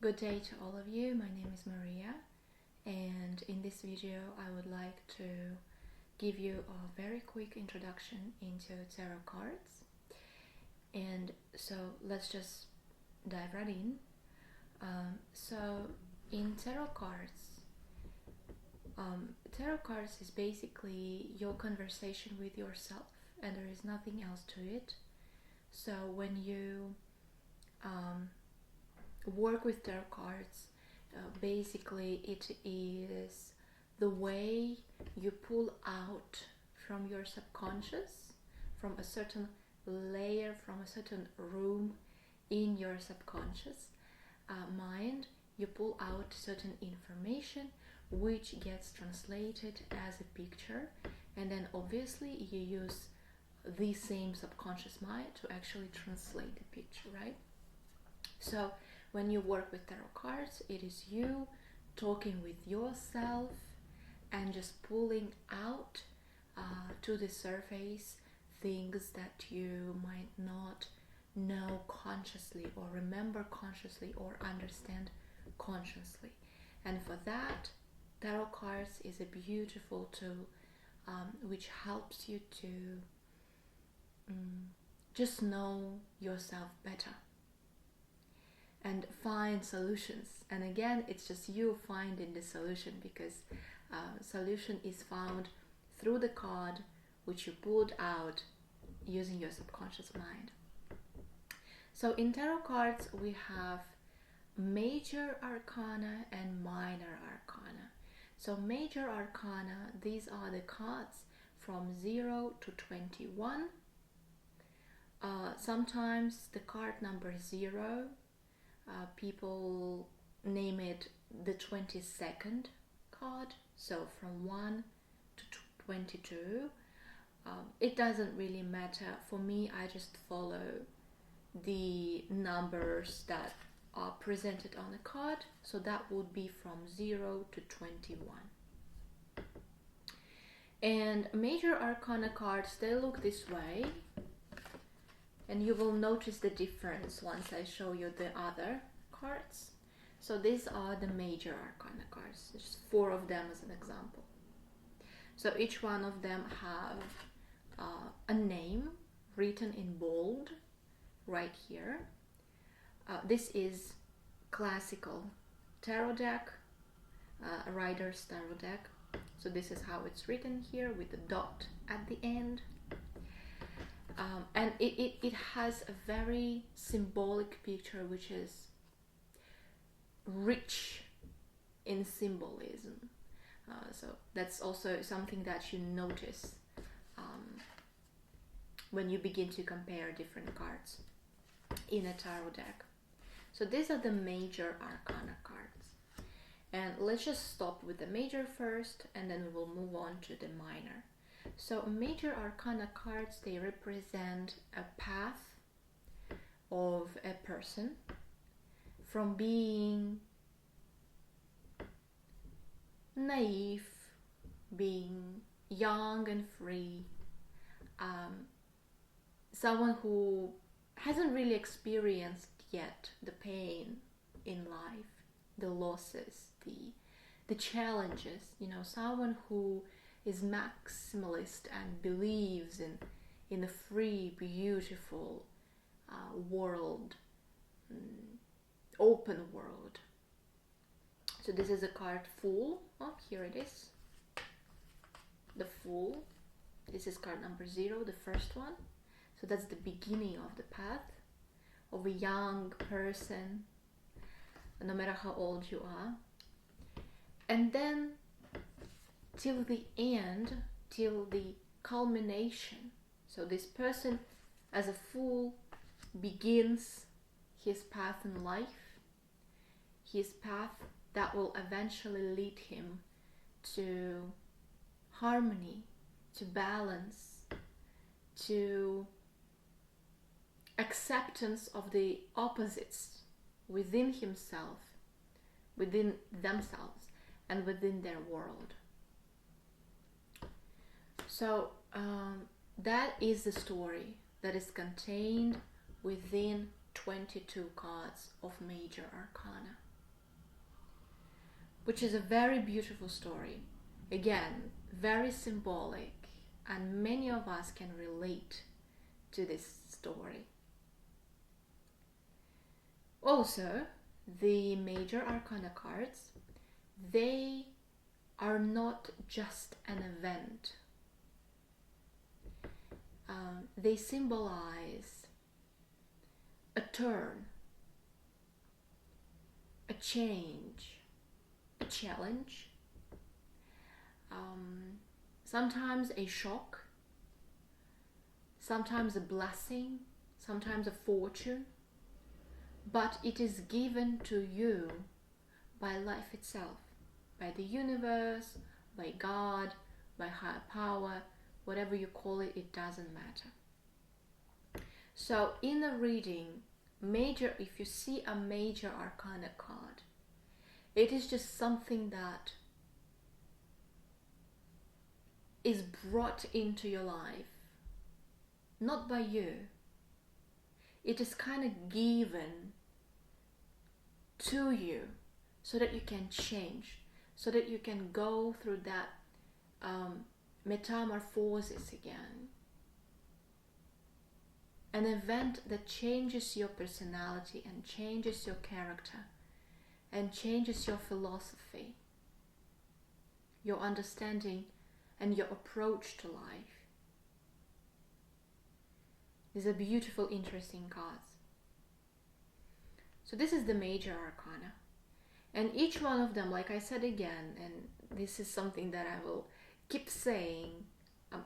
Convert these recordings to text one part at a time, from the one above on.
Good day to all of you. My name is Maria, and in this video I would like to give you a very quick introduction into tarot cards. And so let's just dive right in. So in tarot cards is basically your conversation with yourself, and there is nothing else to it. So when you work with tarot cards, basically it is the way you pull out from your subconscious, from a certain layer, from a certain room in your subconscious mind. You pull out certain information which gets translated as a picture, and then obviously you use the same subconscious mind to actually translate the picture, right? So when you work with tarot cards, it is you talking with yourself and just pulling out to the surface things that you might not know consciously, or remember consciously, or understand consciously. And for that, tarot cards is a beautiful tool which helps you to just know yourself better and find solutions. And again, it's just you finding the solution, because solution is found through the card which you pulled out using your subconscious mind. So in tarot cards we have major arcana and minor arcana. So major arcana, these are the cards from 0 to 21. Sometimes the card number 0, people name it the 22nd card, so from 1 to 22. It doesn't really matter. For me, I just follow the numbers that are presented on the card, so that would be from 0 to 21. And major arcana cards, they look this way, and you will notice the difference once I show you the other cards. So these are the major arcana cards, just 4 of them as an example. So each one of them have a name written in bold right here. This is classical tarot deck, Rider's tarot deck. So this is how it's written here, with a dot at the end. And it has a very symbolic picture which is rich in symbolism. So that's also something that you notice when you begin to compare different cards in a tarot deck. So these are the major arcana cards. And let's just stop with the major first, and then we will move on to the minor. So major arcana cards, they represent a path of a person from being naive, being young and free, someone who hasn't really experienced yet the pain in life, the losses, the challenges, someone who is maximalist and believes in a free, beautiful world, open world. So this is a card Fool. Oh, here it is. The Fool. This is card number 0, the first one. So that's the beginning of the path of a young person, no matter how old you are. And then till the end, till the culmination. So this person as a fool begins his path in life, his path that will eventually lead him to harmony, to balance, to acceptance of the opposites within himself, within themselves, and within their world. So that is the story that is contained within 22 cards of major arcana. which is a very beautiful story. Again, very symbolic, and many of us can relate to this story. Also, the major arcana cards, they are not just an event. They symbolize a turn, a change, a challenge, sometimes a shock, sometimes a blessing, sometimes a fortune, but it is given to you by life itself, by the universe, by God, by higher power, whatever you call it, it doesn't matter. So in a reading, if you see a major arcana card, it is just something that is brought into your life, not by you. It is kind of given to you so that you can change, so that you can go through that metamorphosis again. An event that changes your personality and changes your character and changes your philosophy, your understanding and your approach to life. These are beautiful, interesting cards. So this is the major arcana. And each one of them, like I said again, and this is something that I will keep saying,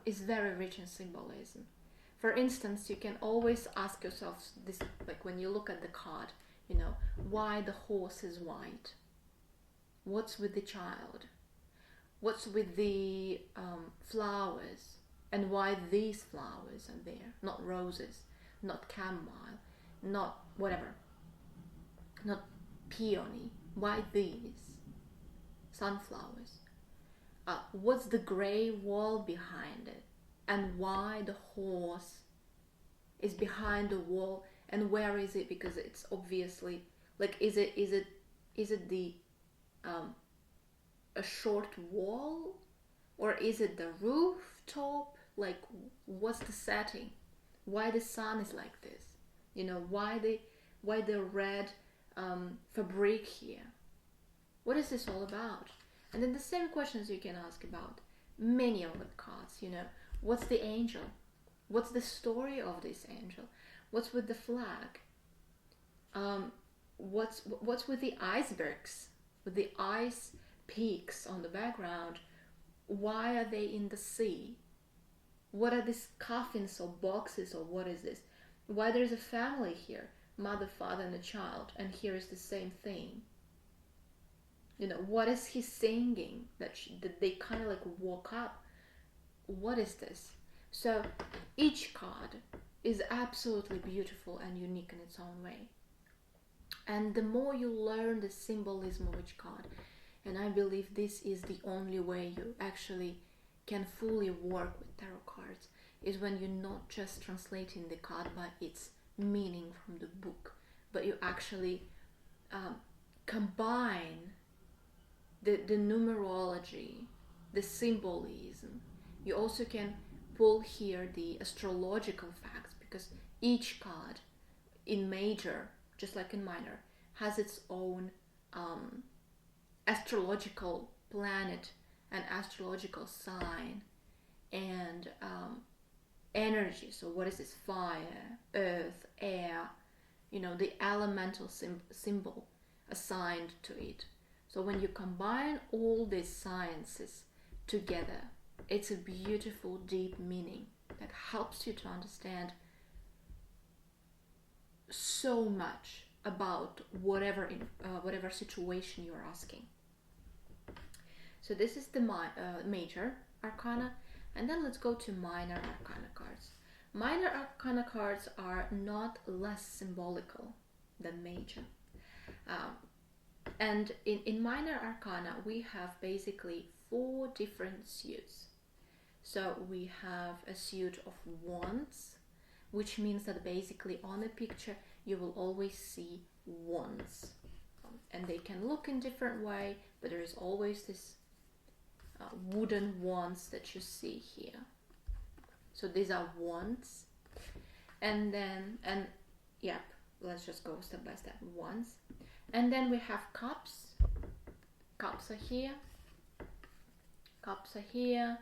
is very rich in symbolism. For instance, you can always ask yourself this, like when you look at the card, why the horse is white? What's with the child? What's with the flowers? And why these flowers are there? Not roses, not chamomile, not whatever, not peony. Why these? Sunflowers. What's the grey wall behind it? And why the horse is behind the wall? And where is it? Because it's obviously like, is it the a short wall, or is it the rooftop? Like, what's the setting? Why the sun is like this? Why the red fabric here? What is this all about? And then the same questions you can ask about many of the cards. What's the angel? What's the story of this angel? What's with the flag? What's with the icebergs, with the ice peaks on the background? Why are they in the sea? What are these coffins or boxes, or what is this? Why there's a family here, mother, father, and a child, and here is the same thing. What is he singing that they kind of like woke up? What is this? So each card is absolutely beautiful and unique in its own way. And the more you learn the symbolism of each card, and I believe this is the only way you actually can fully work with tarot cards, is when you're not just translating the card by its meaning from the book, but you actually combine the numerology, the symbolism. You also can pull here the astrological facts, because each card in major, just like in minor, has its own astrological planet and astrological sign and energy. So what is this? Fire, earth, air, the elemental symbol assigned to it. So when you combine all these sciences together, it's a beautiful, deep meaning that helps you to understand so much about whatever situation you're asking. So this is the major arcana, and then let's go to minor arcana cards. Minor arcana cards are not less symbolical than major. And in minor arcana, we have basically 4 different suits. So we have a suit of wands, which means that basically on a picture you will always see wands. And and they can look in different way, but there is always this wooden wands that you see here. So these are wands, and yep, let's just go step by step. Wands, and then we have cups. Cups are here. Cups are here.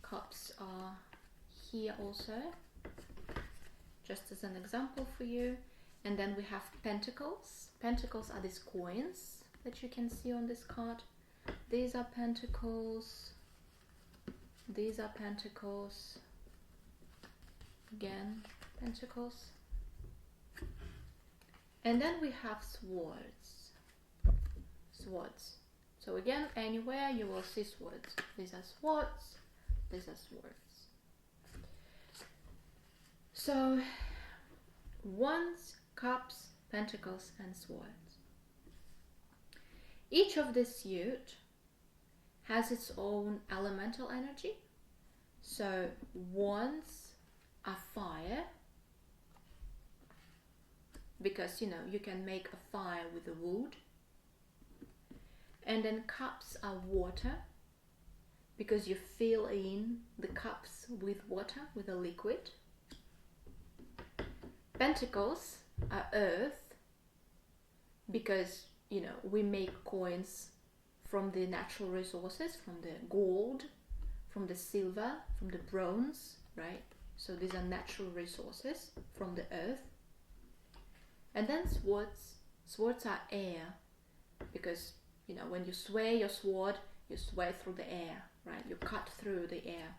Cups are here also, just as an example for you. And then we have pentacles. Pentacles are these coins that you can see on this card. These are pentacles. These are pentacles. Again, pentacles. And then we have swords. Swords. So again, anywhere you will see swords. These are swords. These are swords. So, wands, cups, pentacles, and swords. Each of this suit has its own elemental energy. So, wands are fire, because you can make a fire with the wood. And then cups are water, because you fill in the cups with water, with a liquid. Pentacles are earth, because we make coins from the natural resources, from the gold, from the silver, from the bronze, right? So these are natural resources from the earth. And then swords are air, because when you sway your sword, you sway through the air, right? You cut through the air.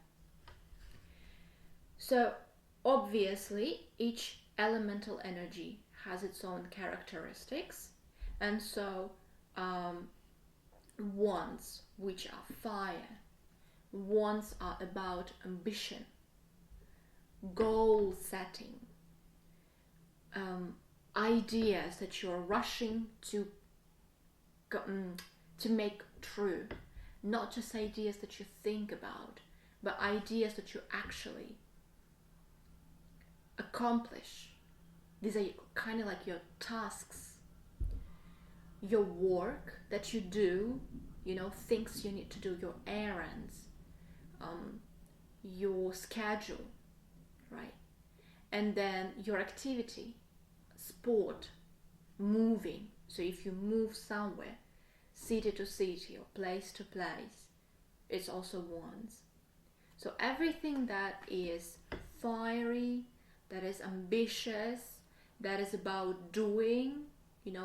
So obviously each elemental energy has its own characteristics, and so wands, which are fire, wands are about ambition, goal setting, ideas that you're rushing to make true, not just ideas that you think about, but ideas that you actually accomplish. These are kind of like your tasks, your work that you do, things you need to do, your errands, your schedule, right? And then your activity, sport, moving. So if you move somewhere, city to city or place to place, it's also wands. So everything that is fiery, that is ambitious, that is about doing,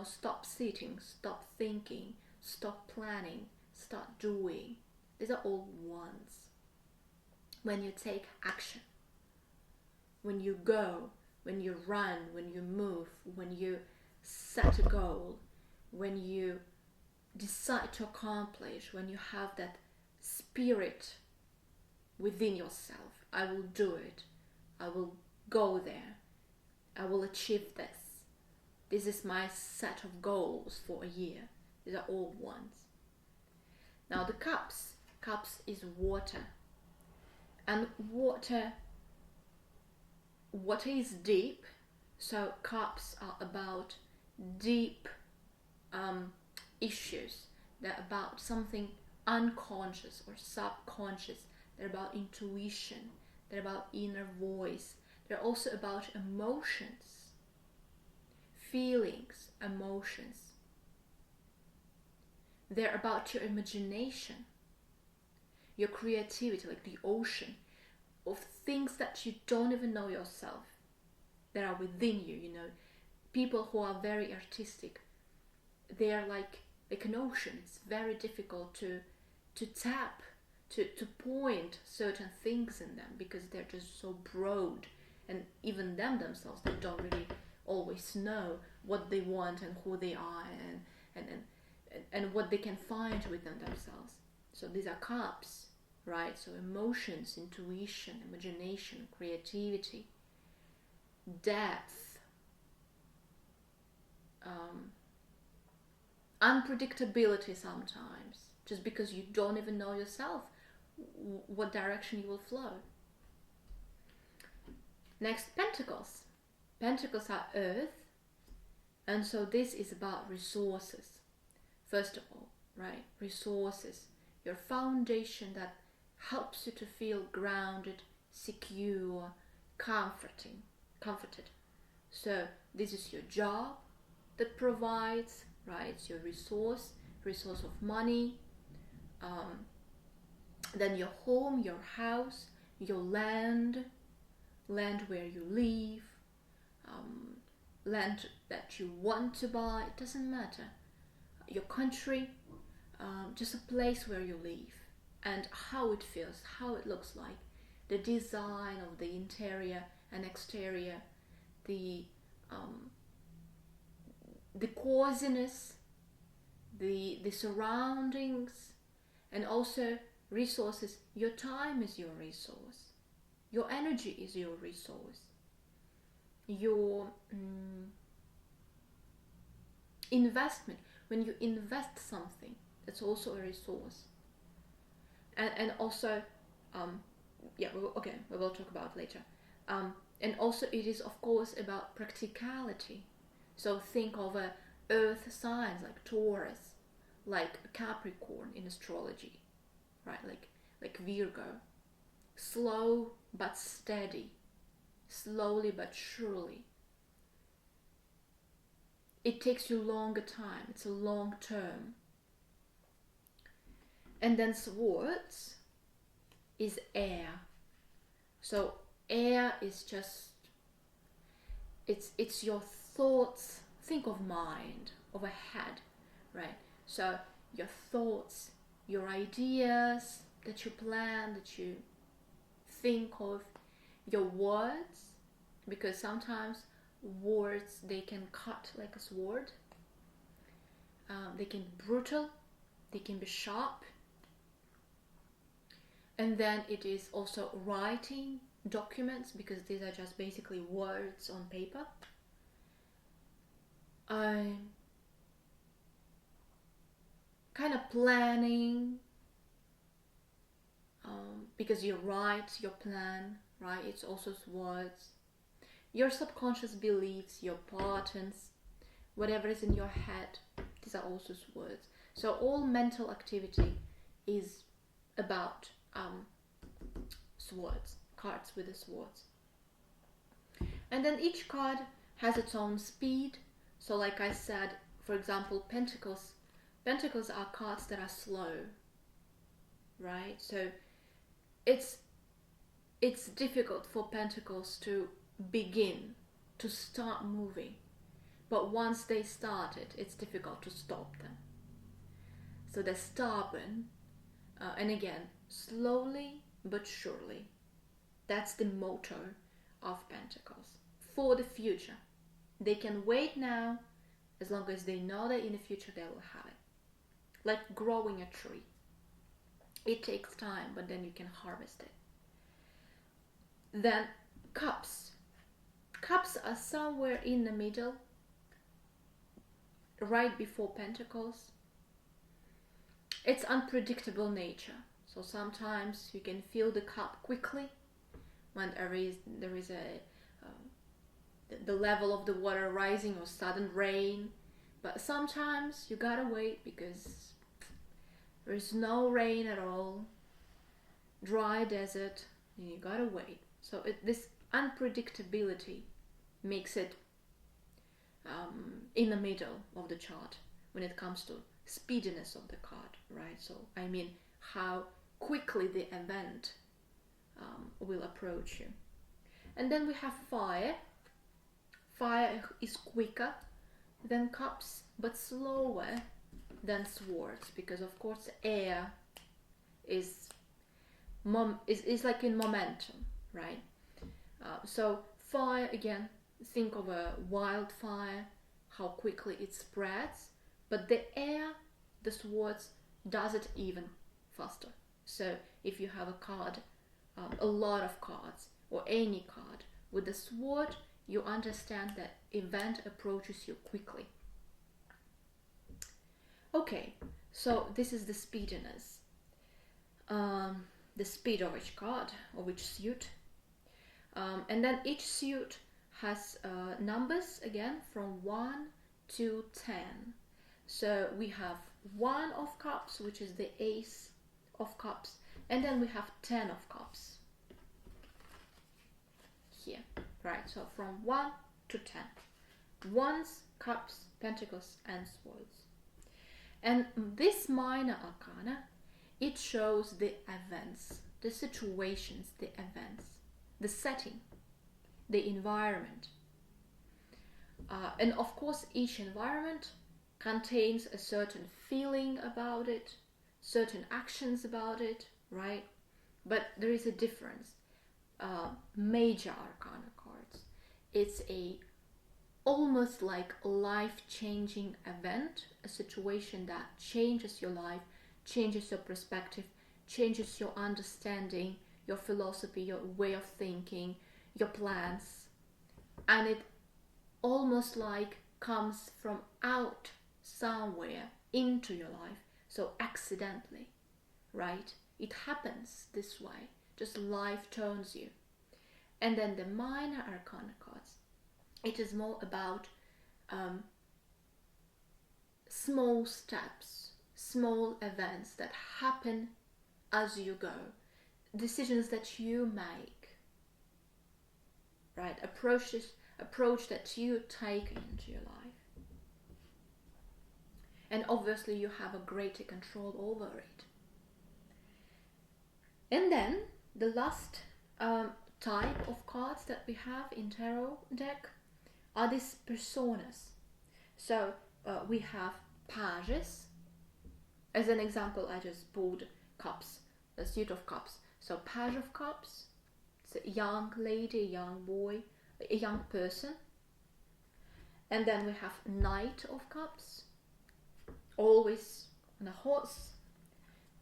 stop sitting, stop thinking, stop planning, start doing. These are all wands. When you take action, when you go, when you run, when you move, when you set a goal, when you decide to accomplish, when you have that spirit within yourself, I will do it, I will go there, I will achieve this. This is my set of goals for a year. These are all wands. Now the cups is water. And water is deep. So cups are about deep issues. They're about something unconscious or subconscious. They're about intuition. They're about inner voice. They're also about emotions, feelings, emotions. They're about your imagination, your creativity, like the ocean of things that you don't even know yourself, that are within you. People who are very artistic, they are like an ocean. It's very difficult to tap, to point certain things in them, because they're just so broad, and even themselves, they don't really always know what they want and who they are, and what they can find within themselves. So these are cups, right? So emotions, intuition, imagination, creativity, depth, unpredictability sometimes, just because you don't even know yourself what direction you will flow. Next, pentacles. Pentacles are earth, and so this is about resources. First of all, right? Resources, your foundation that helps you to feel grounded, secure, comforted. So this is your job that provides, right? It's your resource of money. Then your home, your house, your land where you live, land that you want to buy, it doesn't matter. Your country, just a place where you live and how it feels, how it looks like, the design of the interior and exterior, the coziness, the surroundings, and also resources. Your time is your resource. Your energy is your resource. Your investment, when you invest something, it's also a resource. And also, we will talk about it later. And also it is of course about practicality. So think of a earth signs like Taurus, like Capricorn in astrology, right? Like Virgo. Slow but steady, slowly but surely. It takes you longer time, it's a long term. And then Swords is air. So air is just, it's your thoughts. Think of mind, of a head, right? So your thoughts, your ideas that you plan, that you think of, your words, because sometimes words, they can cut like a sword. They can be brutal, they can be sharp. And then it is also writing documents, because these are just basically words on paper. Kind of planning, because you write your plan, right? It's also words. Your subconscious beliefs, your patterns, whatever is in your head, these are also words. So all mental activity is about swords, cards with the swords. And then each card has its own speed. So like I said, for example, Pentacles are cards that are slow, right? So it's difficult for Pentacles to begin, to start moving. But once they started, it's difficult to stop them. So they're stubborn, and again, slowly but surely. That's the motto of Pentacles. For the future. They can wait now, as long as they know that in the future they will have it. Like growing a tree. It takes time, but then you can harvest it. Then Cups. Cups are somewhere in the middle, right before Pentacles. It's unpredictable nature. So sometimes you can fill the cup quickly when there is the level of the water rising or sudden rain. But sometimes you gotta wait because there is no rain at all, dry desert, and you gotta wait. So this unpredictability makes it in the middle of the chart when it comes to speediness of the card, right? So I mean how quickly the event will approach you. And then we have Fire. Fire is quicker than Cups, but slower than Swords, because of course air is like in momentum, right? So Fire, again, think of a wildfire, how quickly it spreads, but the air, the Swords, does it even faster. So if you have a card, a lot of cards, or any card with the Sword, you understand that event approaches you quickly. Okay, so this is the speediness, the speed of each card, of each suit. And then each suit has numbers, again, from 1 to 10. So we have 1 of cups, which is the Ace of Cups, and then we have 10 of Cups here, right? So from 1 to 10. Wands, Cups, Pentacles, and Swords. And this minor arcana, it shows the events, the situations, the events, the setting, the environment. And of course, each environment contains a certain feeling about it, certain actions about it, right? But there is a difference. Major arcana cards, it's a almost like life-changing event, a situation that changes your life, changes your perspective, changes your understanding, your philosophy, your way of thinking, your plans, and it almost like comes from out somewhere into your life, so accidentally, right? It happens this way, just life turns you. And then the minor arcana cards, it is more about small steps, small events that happen as you go, decisions that you make, right? Approach that you take into your life. And obviously you have a greater control over it. And then the last type of cards that we have in tarot deck are these personas. So we have pages. As an example, I just pulled cups, a suit of cups. So page of cups, it's a young lady, a young boy, a young person. And then we have knight of cups, always on a horse.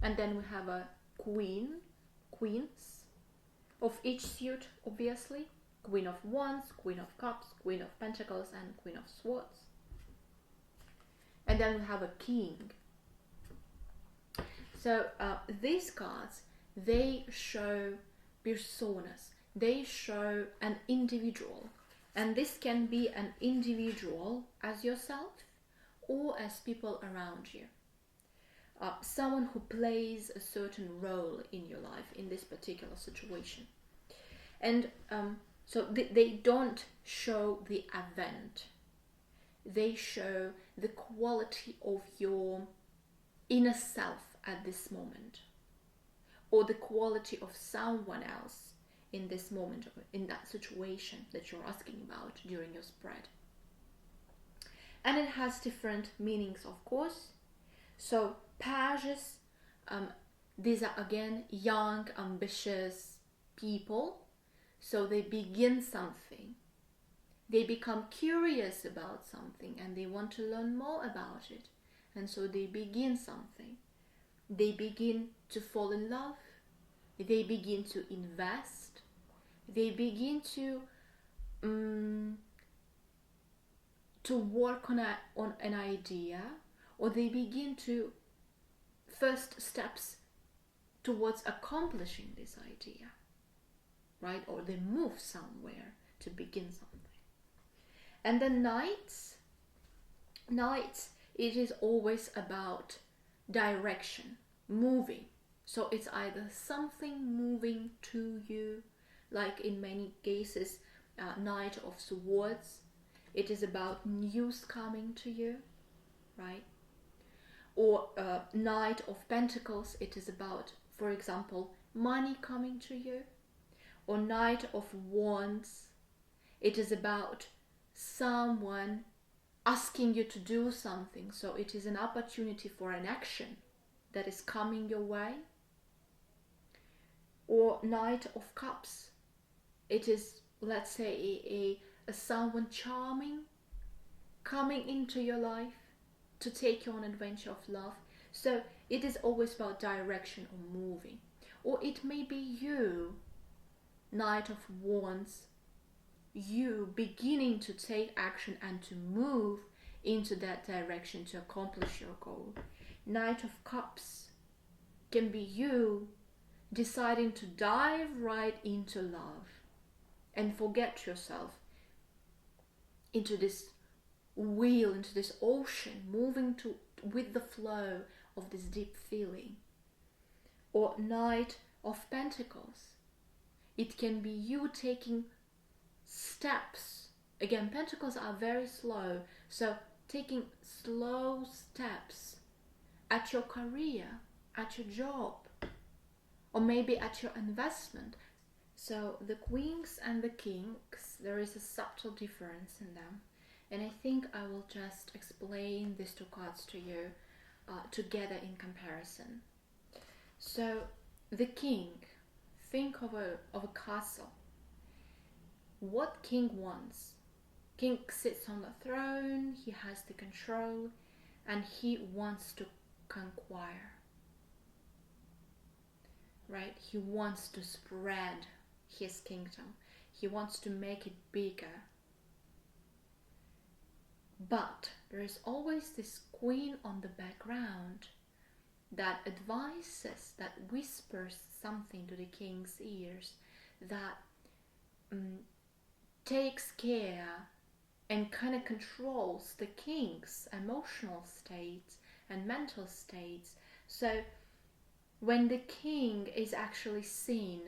And then we have a queens of each suit, obviously. Queen of Wands, Queen of Cups, Queen of Pentacles, and Queen of Swords. And then we have a king. So these cards, they show personas. They show an individual. And this can be an individual as yourself or as people around you. Someone who plays a certain role in your life in this particular situation. And so they don't show the event. They show the quality of your inner self at this moment, or the quality of someone else in this moment, in that situation that you're asking about during your spread. And it has different meanings, of course. So pages, these are again young, ambitious people. So they begin something. They become curious about something and they want to learn more about it. And so they begin something. They begin to fall in love. They begin to invest. They begin to work on an idea, or they begin to first steps towards accomplishing this idea, right? Or they move somewhere to begin something. And the knights, it is always about direction, moving. So it's either something moving to you, like in many cases, Knight of Swords, it is about news coming to you, right? Or Knight of Pentacles, it is about, for example, money coming to you. Or Knight of Wands, it is about someone asking you to do something. So it is an opportunity for an action that is coming your way. Or Knight of Cups, it is, let's say, a someone charming coming into your life to take you on an adventure of love. So it is always about direction or moving. Or it may be you, Knight of Wands, you beginning to take action and to move into that direction to accomplish your goal. Knight of Cups can be you deciding to dive right into love and forget yourself into this wheel, into this ocean, moving with the flow of this deep feeling. Or Knight of Pentacles. It can be you taking steps. Again, pentacles are very slow, so taking slow steps at your career, at your job, or maybe at your investment. So the queens and the kings, there is a subtle difference in them. And I think I will just explain these two cards to you together in comparison. So the king, think of a castle. What king wants? King sits on the throne, he has the control, and he wants to conquer. Right? He wants to spread his kingdom. He wants to make it bigger. But there is always this queen on the background that advises, that whispers something to the king's ears, that takes care and kind of controls the king's emotional states and mental states. So when the king is actually seen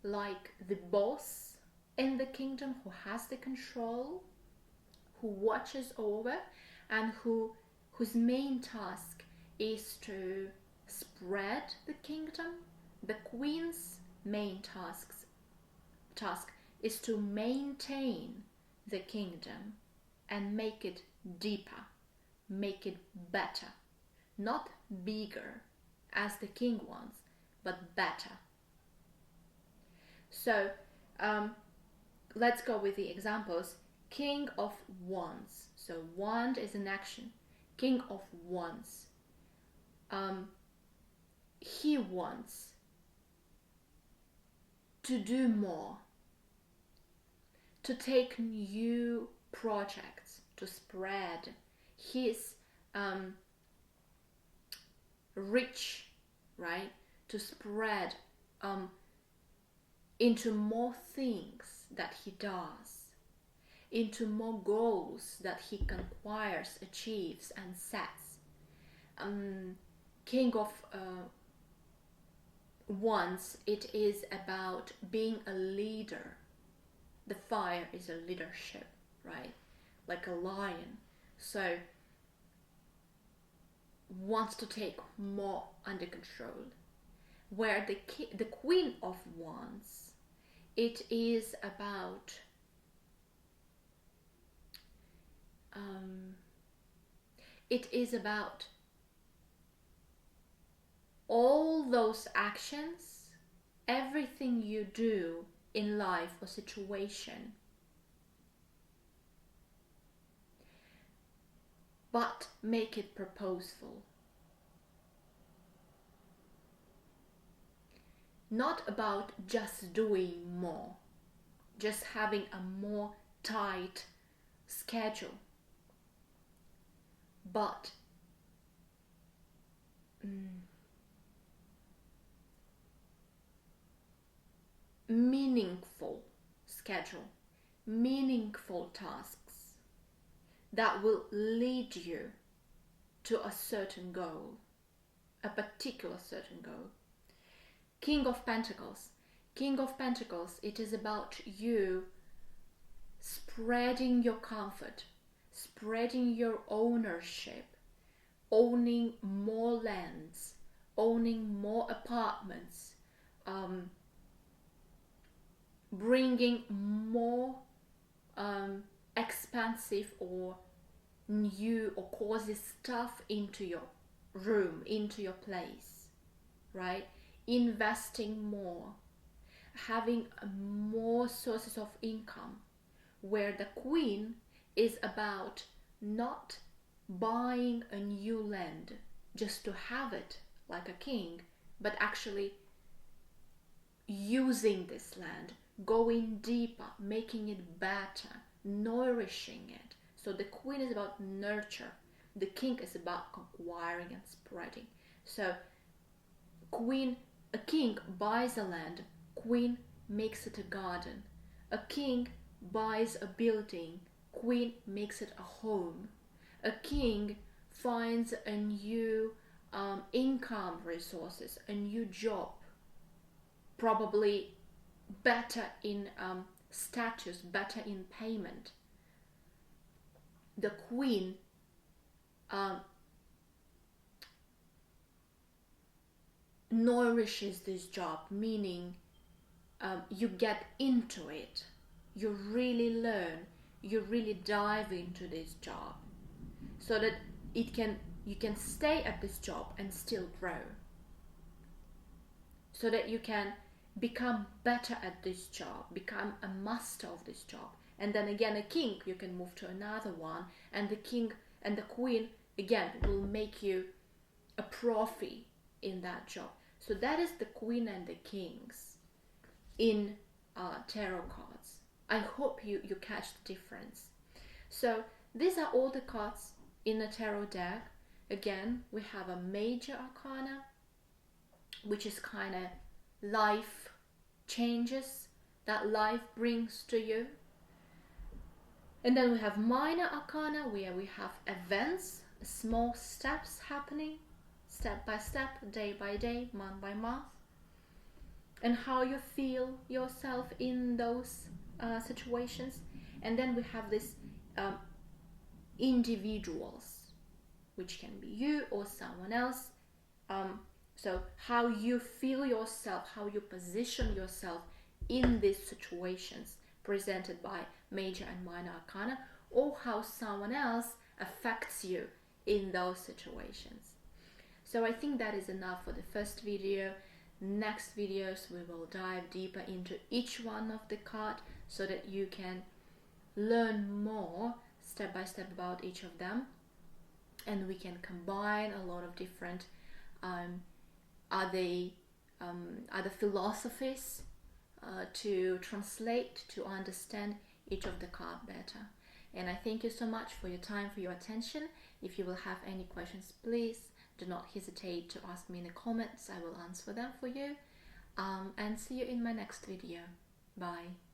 like the boss in the kingdom, who has the control, who watches over, and whose main task is to spread the kingdom, the queen's main task is to maintain the kingdom and make it deeper, make it better, not bigger as the king wants, but better. So let's go with the examples. King of Wands. So wand is an action. King of Wands. He wants to do more, to take new projects, to spread his reach, right? To spread into more things that he does, into more goals that he conquers, achieves, and sets. King of Wands, it is about being a leader. The fire is a leadership, right? Like a lion. So wants to take more under control. Where the Queen of Wands, it is about all those actions, everything you do in life or situation, but make it purposeful. Not about just doing more, just having a more tight schedule, but meaningful schedule, meaningful tasks that will lead you to a certain goal, a particular certain goal. King of Pentacles. King of Pentacles, it is about you spreading your comfort, spreading your ownership, owning more lands, owning more apartments, bringing more expensive or new or cozy stuff into your room, into your place, right? Investing more, having more sources of income, where the Queen is about not buying a new land just to have it like a king, but actually using this land, going deeper, making it better, nourishing it. So the Queen is about nurture, the king is about acquiring and spreading. So a king buys a land, queen makes it a garden. A king buys a building, Queen makes it a home. A king finds a new income resources, a new job, probably better in status, better in payment. The queen nourishes this job, meaning you get into it, you really learn, you really dive into this job, so that you can stay at this job and still grow, so that you can become better at this job, become a master of this job. And then again, a king, you can move to another one, and the king and the queen again will make you a profi in that job. So that is the queen and the kings in tarot cards. I hope you catch the difference. So these are all the cards in the tarot deck. Again, we have a major arcana, which is kind of life changes that life brings to you. And then we have minor arcana, where we have events, small steps happening, step by step, day by day, month by month, and how you feel yourself in those situations. And then we have this individuals, which can be you or someone else. So how you feel yourself, how you position yourself in these situations presented by major and minor arcana, or how someone else affects you in those situations. So I think that is enough for the first video. Next videos we will dive deeper into each one of the cards, so that you can learn more step by step about each of them, and we can combine a lot of different other philosophies to translate, to understand each of the cards better. And I thank you so much for your time, for your attention. If you will have any questions, please do not hesitate to ask me in the comments. I will answer them for you. And see you in my next video. Bye.